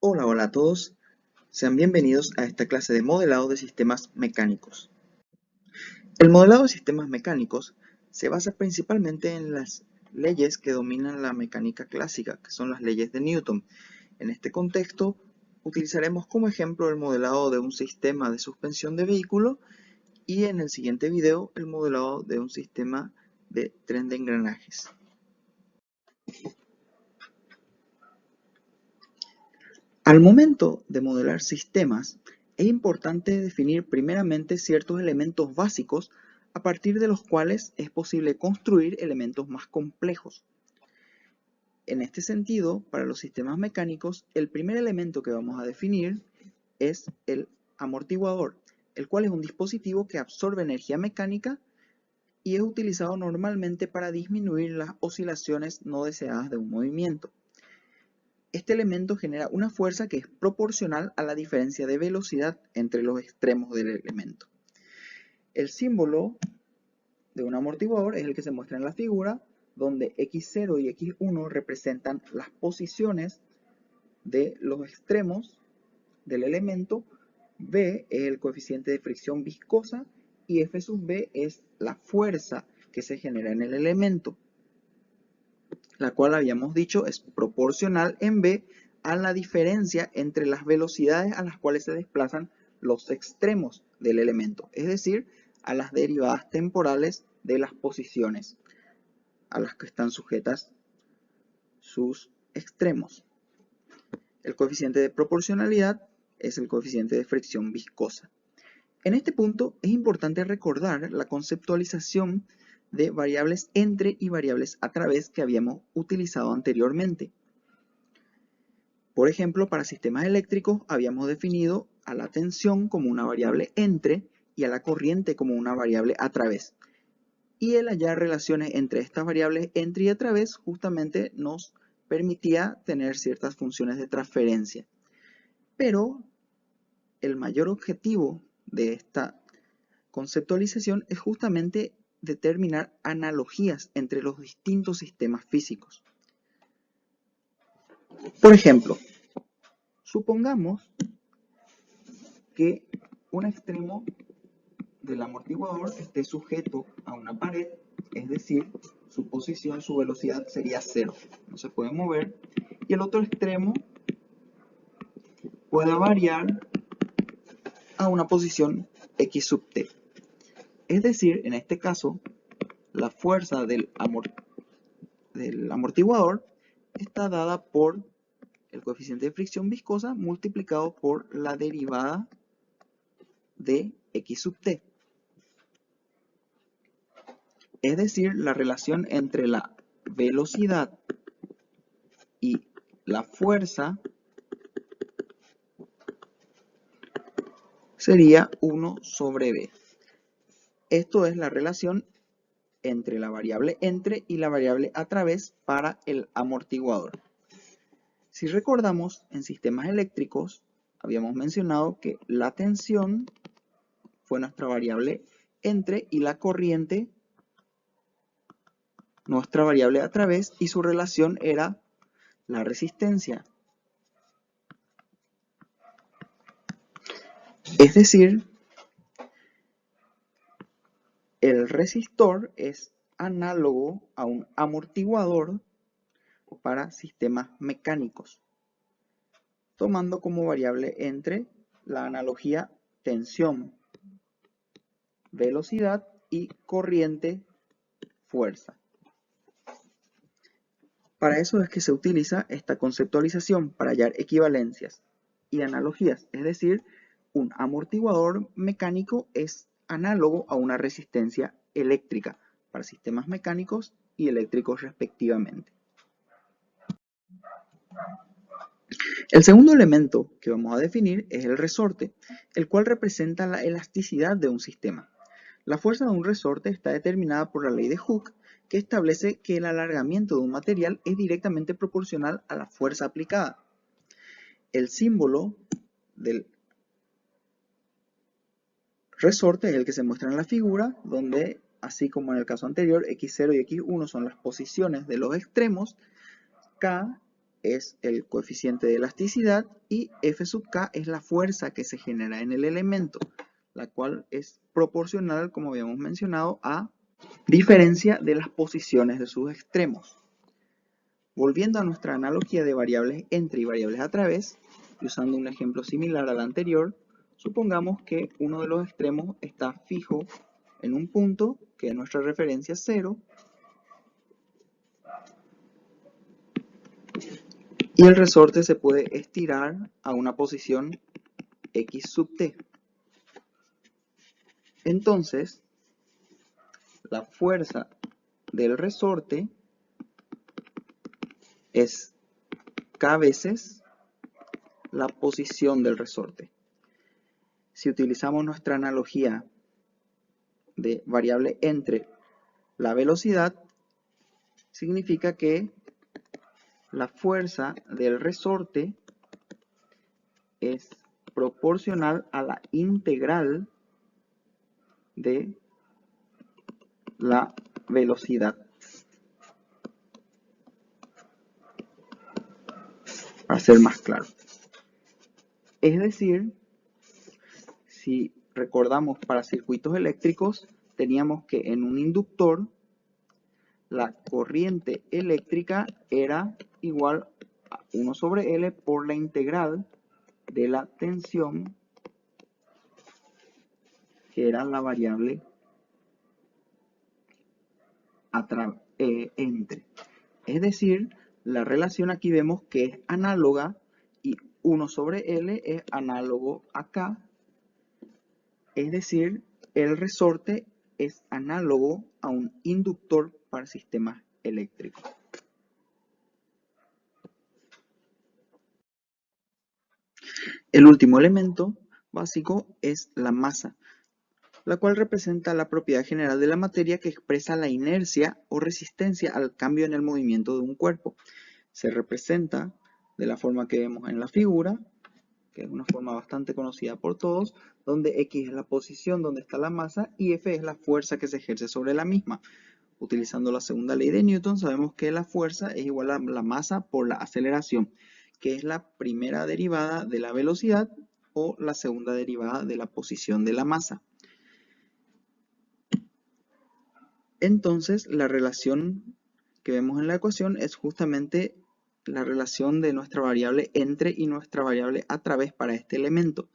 Hola a todos, sean bienvenidos a esta clase de modelado de sistemas mecánicos. El modelado de sistemas mecánicos se basa principalmente en las leyes que dominan la mecánica clásica, que son las leyes de Newton. En este contexto, utilizaremos como ejemplo el modelado de un sistema de suspensión de vehículo y en el siguiente video el modelado de un sistema de tren de engranajes. Al momento de modelar sistemas, es importante definir primeramente ciertos elementos básicos a partir de los cuales es posible construir elementos más complejos. En este sentido, para los sistemas mecánicos, el primer elemento que vamos a definir es el amortiguador, el cual es un dispositivo que absorbe energía mecánica y es utilizado normalmente para disminuir las oscilaciones no deseadas de un movimiento. Este elemento genera una fuerza que es proporcional a la diferencia de velocidad entre los extremos del elemento. El símbolo de un amortiguador es el que se muestra en la figura, donde X0 y X1 representan las posiciones de los extremos del elemento, B es el coeficiente de fricción viscosa y F sub B es la fuerza que se genera en el elemento, la cual habíamos dicho es proporcional en B a la diferencia entre las velocidades a las cuales se desplazan los extremos del elemento, es decir, a las derivadas temporales de las posiciones a las que están sujetas sus extremos. El coeficiente de proporcionalidad es el coeficiente de fricción viscosa. En este punto es importante recordar la conceptualización de variables entre y variables a través que habíamos utilizado anteriormente. Por ejemplo, para sistemas eléctricos habíamos definido a la tensión como una variable entre y a la corriente como una variable a través. Y el hallar relaciones entre estas variables entre y a través justamente nos permitía tener ciertas funciones de transferencia. Pero el mayor objetivo de esta conceptualización es justamente determinar analogías entre los distintos sistemas físicos. Por ejemplo, supongamos que un extremo del amortiguador esté sujeto a una pared, es decir, su posición, su velocidad sería 0, no se puede mover, y el otro extremo puede variar a una posición x sub t. Es decir, en este caso, la fuerza del amortiguador está dada por el coeficiente de fricción viscosa multiplicado por la derivada de x sub t. Es decir, la relación entre la velocidad y la fuerza sería 1 sobre b. Esto es la relación entre la variable entre y la variable a través para el amortiguador. Si recordamos, en sistemas eléctricos habíamos mencionado que la tensión fue nuestra variable entre y la corriente nuestra variable a través y su relación era la resistencia. Es decir, el resistor es análogo a un amortiguador para sistemas mecánicos, tomando como variable entre la analogía tensión, velocidad y corriente, fuerza. Para eso es que se utiliza esta conceptualización para hallar equivalencias y analogías, es decir, un amortiguador mecánico es análogo a una resistencia eléctrica para sistemas mecánicos y eléctricos respectivamente. El segundo elemento que vamos a definir es el resorte, el cual representa la elasticidad de un sistema. La fuerza de un resorte está determinada por la ley de Hooke, que establece que el alargamiento de un material es directamente proporcional a la fuerza aplicada. El símbolo del resorte es el que se muestra en la figura, donde, así como en el caso anterior, X0 y X1 son las posiciones de los extremos, K es el coeficiente de elasticidad y F sub K es la fuerza que se genera en el elemento, la cual es proporcional, como habíamos mencionado, a diferencia de las posiciones de sus extremos. Volviendo a nuestra analogía de variables entre y variables a través, y usando un ejemplo similar al anterior, supongamos que uno de los extremos está fijo en un punto, que es nuestra referencia 0, y el resorte se puede estirar a una posición x sub t. Entonces, la fuerza del resorte es k veces la posición del resorte. Si utilizamos nuestra analogía de variable entre la velocidad, significa que la fuerza del resorte es proporcional a la integral de la velocidad. Para ser más claro. Es decir, si recordamos para circuitos eléctricos, teníamos que en un inductor la corriente eléctrica era igual a 1 sobre L por la integral de la tensión, que era la variable entre. Es decir, la relación aquí vemos que es análoga y 1 sobre L es análogo a K. Es decir, el resorte es análogo a un inductor para sistemas eléctricos. El último elemento básico es la masa, la cual representa la propiedad general de la materia que expresa la inercia o resistencia al cambio en el movimiento de un cuerpo. Se representa de la forma que vemos en la figura, que es una forma bastante conocida por todos, donde X es la posición donde está la masa y F es la fuerza que se ejerce sobre la misma. Utilizando la segunda ley de Newton, sabemos que la fuerza es igual a la masa por la aceleración, que es la primera derivada de la velocidad o la segunda derivada de la posición de la masa. Entonces, la relación que vemos en la ecuación es justamente la relación de nuestra variable entre y nuestra variable a través para este elemento.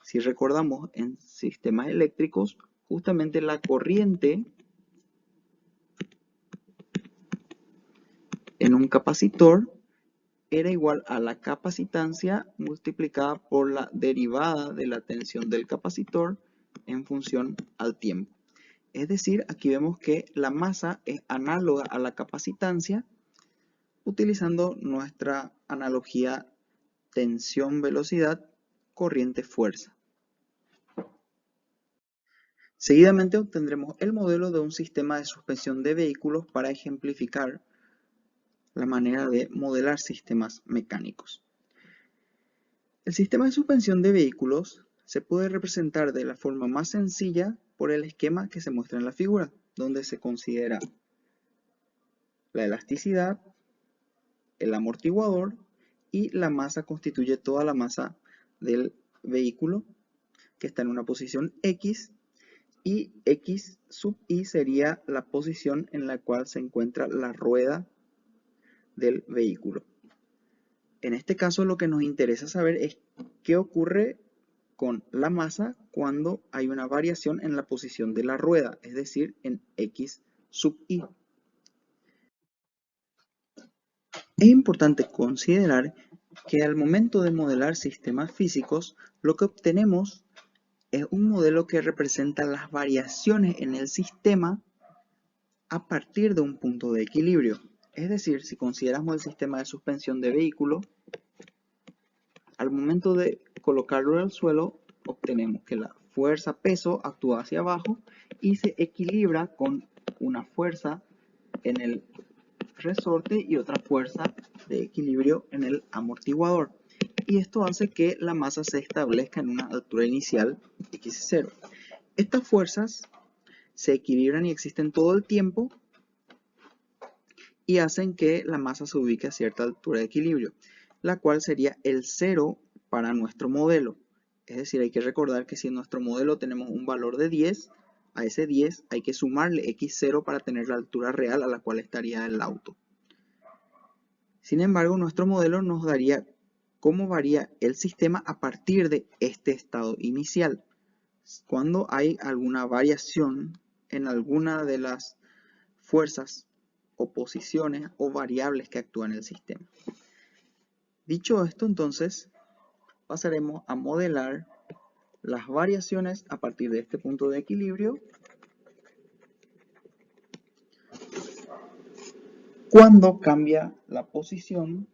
Si recordamos, en sistemas eléctricos, justamente la corriente en un capacitor era igual a la capacitancia multiplicada por la derivada de la tensión del capacitor en función al tiempo. Es decir, aquí vemos que la masa es análoga a la capacitancia utilizando nuestra analogía tensión-velocidad, corriente-fuerza. Seguidamente obtendremos el modelo de un sistema de suspensión de vehículos para ejemplificar la manera de modelar sistemas mecánicos. El sistema de suspensión de vehículos se puede representar de la forma más sencilla por el esquema que se muestra en la figura, donde se considera la elasticidad, el amortiguador y la masa constituye toda la masa del vehículo que está en una posición X y X sub I sería la posición en la cual se encuentra la rueda del vehículo. En este caso lo que nos interesa saber es qué ocurre con la masa cuando hay una variación en la posición de la rueda, es decir, en X sub I. Es importante considerar que al momento de modelar sistemas físicos, lo que obtenemos es un modelo que representa las variaciones en el sistema a partir de un punto de equilibrio. Es decir, si consideramos el sistema de suspensión de vehículo, al momento de colocarlo en el suelo, obtenemos que la fuerza-peso actúa hacia abajo y se equilibra con una fuerza en el resorte y otra fuerza de equilibrio en el amortiguador. Y esto hace que la masa se establezca en una altura inicial x0. Estas fuerzas se equilibran y existen todo el tiempo y hacen que la masa se ubique a cierta altura de equilibrio, la cual sería el 0 para nuestro modelo. Es decir, hay que recordar que si en nuestro modelo tenemos un valor de 10, a ese 10 hay que sumarle x0 para tener la altura real a la cual estaría el auto. Sin embargo, nuestro modelo nos daría cómo varía el sistema a partir de este estado inicial, cuando hay alguna variación en alguna de las fuerzas o posiciones o variables que actúan en el sistema. Dicho esto, entonces, pasaremos a modelar las variaciones a partir de este punto de equilibrio cuando cambia la posición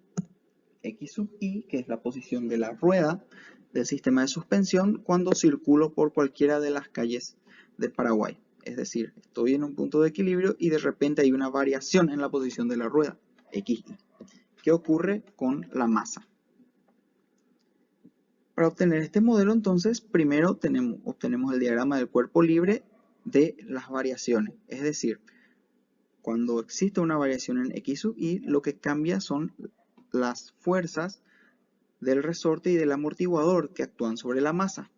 x sub i, que es la posición de la rueda del sistema de suspensión, cuando circulo por cualquiera de las calles de Paraguay. Es decir, estoy en un punto de equilibrio y de repente hay una variación en la posición de la rueda, xi. ¿Qué ocurre con la masa? Para obtener este modelo, entonces, primero obtenemos el diagrama del cuerpo libre de las variaciones. Es decir, cuando existe una variación en x sub i, lo que cambia son las fuerzas del resorte y del amortiguador que actúan sobre la masa.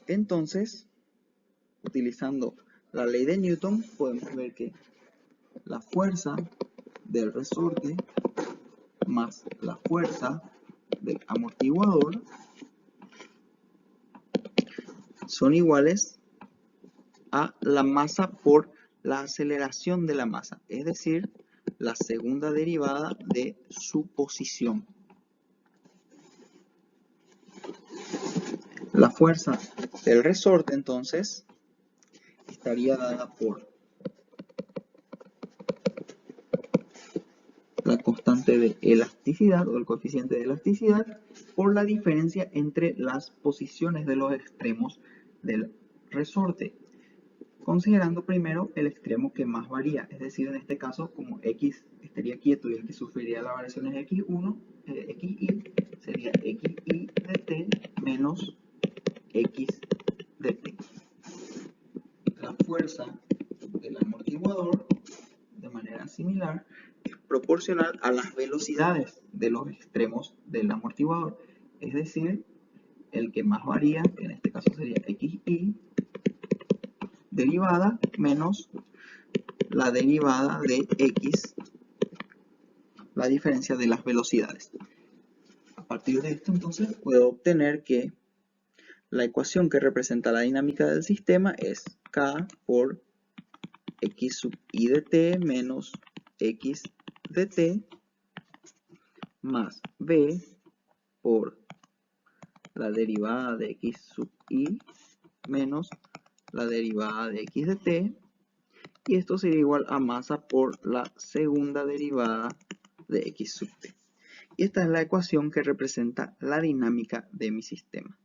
Entonces, utilizando la ley de Newton, podemos ver que la fuerza del resorte más la fuerza del amortiguador son iguales a la masa por la aceleración de la masa, es decir, la segunda derivada de su posición. La fuerza del resorte, entonces, estaría dada por la constante de elasticidad o el coeficiente de elasticidad por la diferencia entre las posiciones de los extremos del resorte, considerando primero el extremo que más varía, es decir, en este caso, como x estaría quieto y el que sufriría la variación es x1, xi, sería xi de t menos x de t. La fuerza del amortiguador, de manera similar, es proporcional a las velocidades de los extremos del amortiguador, es decir, el que más varía, que en este caso sería xi, derivada menos la derivada de x, la diferencia de las velocidades. A partir de esto, entonces, puedo obtener que la ecuación que representa la dinámica del sistema es k por x sub i de t menos x de t más b por la derivada de x sub i menos la derivada de x de t, y esto sería igual a masa por la segunda derivada de x sub t. Y esta es la ecuación que representa la dinámica de mi sistema.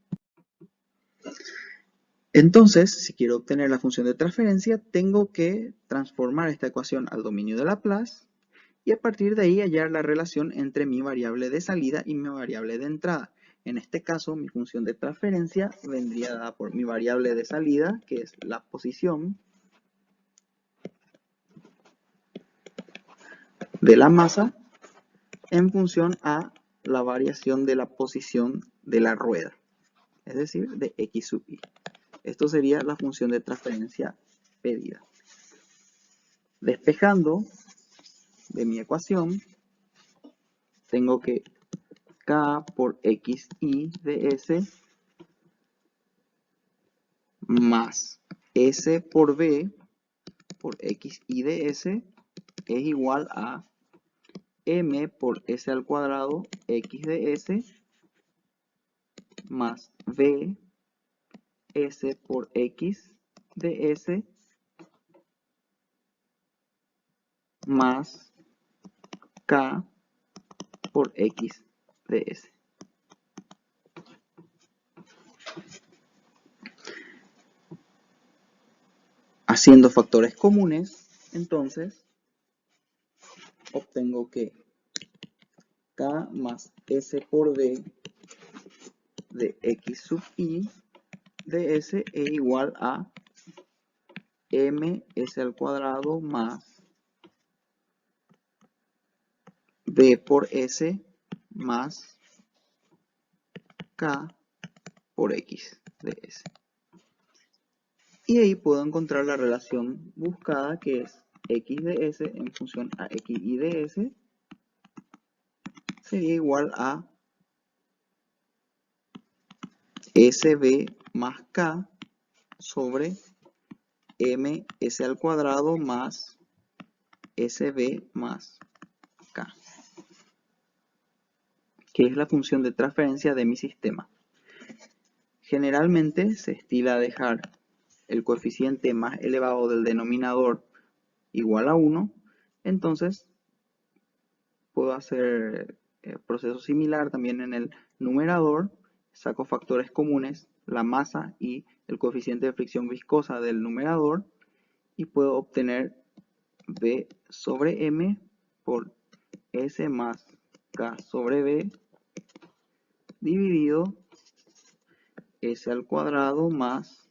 Entonces, si quiero obtener la función de transferencia, tengo que transformar esta ecuación al dominio de Laplace y a partir de ahí hallar la relación entre mi variable de salida y mi variable de entrada. En este caso, mi función de transferencia vendría dada por mi variable de salida, que es la posición de la masa en función a la variación de la posición de la rueda, es decir, de x sub i. Esto sería la función de transferencia pedida. Despejando de mi ecuación, tengo que k por xi de s más s por b por xi de s es igual a m por s al cuadrado x de s más b s por x de s más k por x de s. Haciendo factores comunes, entonces, obtengo que k más s por b de x sub i de s es igual a m s al cuadrado más B por S más K por X de S. Y ahí puedo encontrar la relación buscada, que es X de S en función a XY de S sería igual a SB más K sobre MS al cuadrado más SB más K, que es la función de transferencia de mi sistema. Generalmente se estila dejar el coeficiente más elevado del denominador igual a 1, entonces puedo hacer proceso similar también en el numerador, saco factores comunes, la masa y el coeficiente de fricción viscosa del numerador, y puedo obtener B sobre M por S más K sobre B dividido S al cuadrado más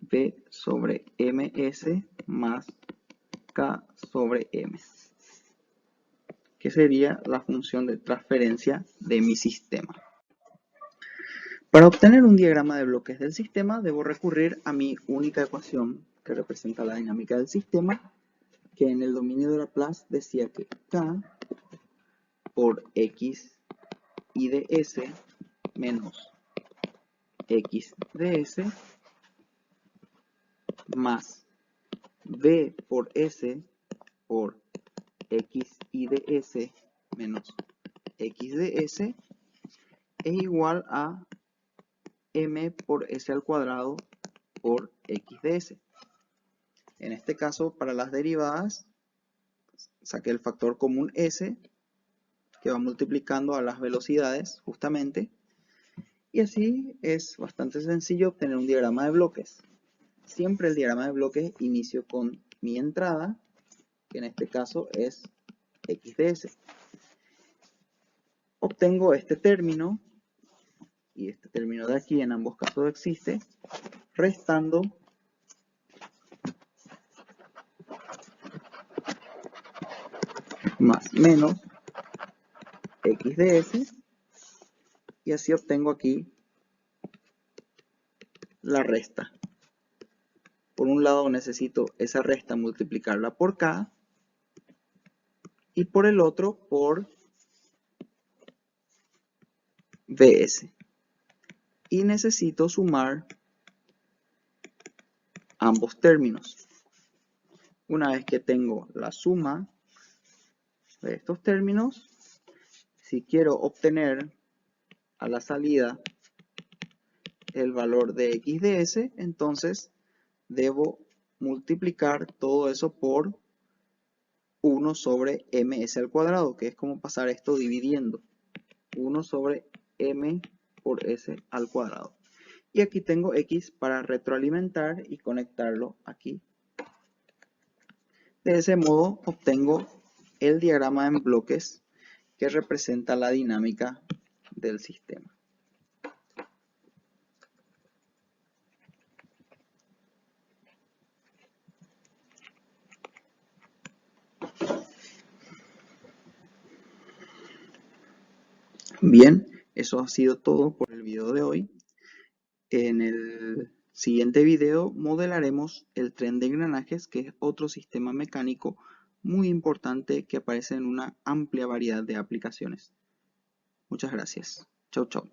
B sobre MS más K sobre M, que sería la función de transferencia de mi sistema. Para obtener un diagrama de bloques del sistema, debo recurrir a mi única ecuación que representa la dinámica del sistema, que en el dominio de Laplace decía que K por X y de S menos X de S más B por S por X y de S menos X de S es igual a M por S al cuadrado por X de S. En este caso, para las derivadas, saqué el factor común S, que va multiplicando a las velocidades, justamente, y así es bastante sencillo obtener un diagrama de bloques. Siempre el diagrama de bloques inicio con mi entrada, que en este caso es X de S. Obtengo este término, y este término de aquí en ambos casos existe, restando más menos X de S, y así obtengo aquí la resta. Por un lado necesito esa resta multiplicarla por K, y por el otro por BS. Y necesito sumar ambos términos. Una vez que tengo la suma de estos términos, si quiero obtener a la salida el valor de X de S, entonces debo multiplicar todo eso por 1 sobre ms al cuadrado, que es como pasar esto dividiendo. 1 sobre m por s al cuadrado. Y aquí tengo X para retroalimentar y conectarlo aquí. De ese modo obtengo el diagrama en bloques que representa la dinámica del sistema. Bien, eso ha sido todo por el video de hoy. En el siguiente video modelaremos el tren de engranajes, que es otro sistema mecánico muy importante que aparece en una amplia variedad de aplicaciones. Muchas gracias. Chau, chau.